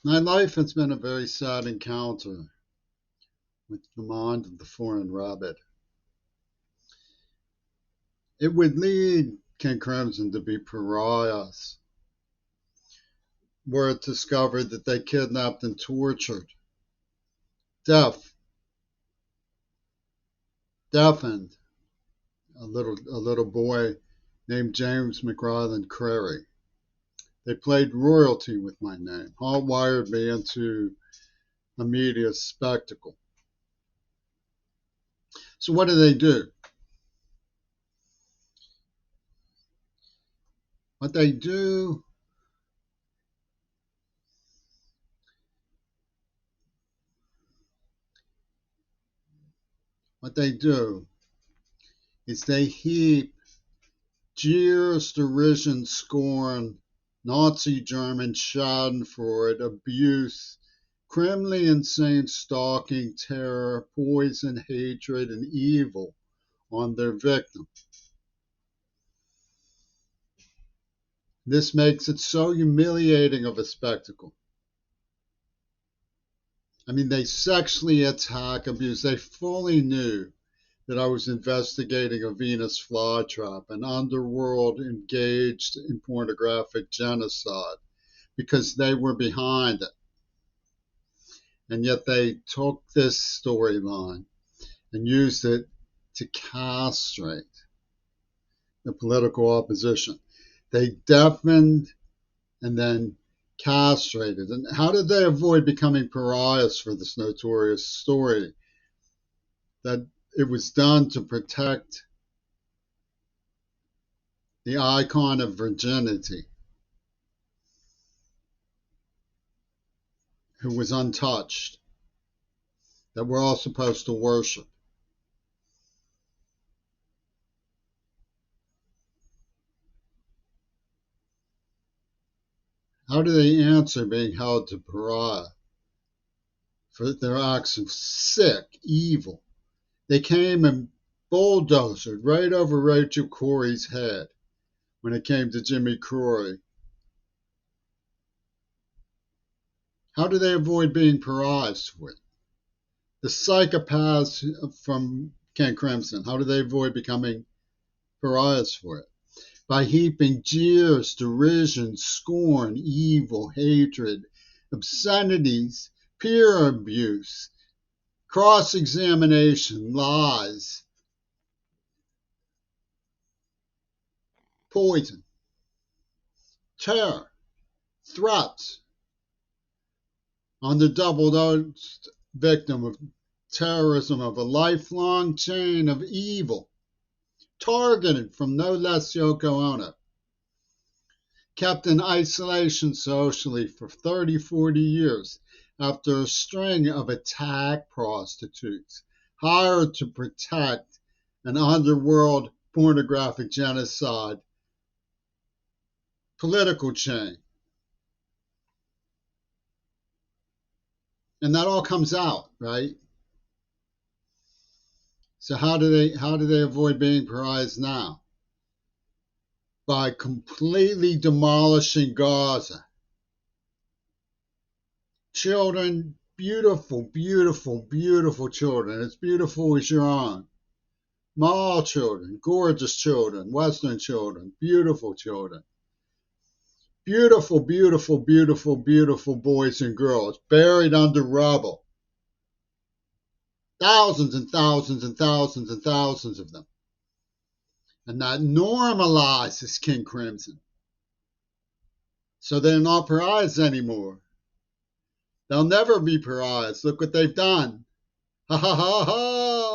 My life has been a very sad encounter with the mind of the foreign rabbit. It would lead King Crimson to be pariahs, were it discovered that they kidnapped and tortured, deaf, deafened a little boy named James McRyland Crary. They played royalty with my name, hardwired me into a media spectacle. So what do they do? What they do what they do is they heap jeers, derision, scorn, Nazi German schadenfreude, abuse, criminally insane stalking, terror, poison, hatred, and evil on their victim. This makes it so humiliating of a spectacle. I mean, they sexually attack, abuse. They fully knew that I was investigating a Venus flytrap, an underworld engaged in pornographic genocide, because they were behind it. And yet they took this storyline and used it to castrate the political opposition. They deafened and then castrated. And how did they avoid becoming pariahs for this notorious story? That it was done to protect the icon of virginity, who was untouched, that we're all supposed to worship. How do they answer being held to pariah for their acts of sick evil? They came and bulldozed right over Rachel Corrie's head when it came to Jimmy Crory. How do they avoid being pariahs for it? The psychopaths from King Crimson, how do they avoid becoming pariahs for it? By heaping jeers, derision, scorn, evil, hatred, obscenities, peer abuse, cross examination, lies, poison, terror, threats on the double dosed victim of terrorism of a lifelong chain of evil, targeted from no less Yoko Ono, kept in isolation socially for 30, 40 years after a string of attack prostitutes hired to protect an underworld pornographic genocide political chain. And that all comes out, right? So how do they avoid being pariahs now? By completely demolishing Gaza. Children, beautiful, beautiful, beautiful children, as beautiful as your own. Mall children, gorgeous children, Western children, beautiful children. Beautiful, beautiful, beautiful, beautiful boys and girls buried under rubble. Thousands and thousands and thousands and thousands of them. And that normalizes King Crimson. So they're not pariahs anymore. They'll never be pariahs. Look what they've done. Ha ha ha ha!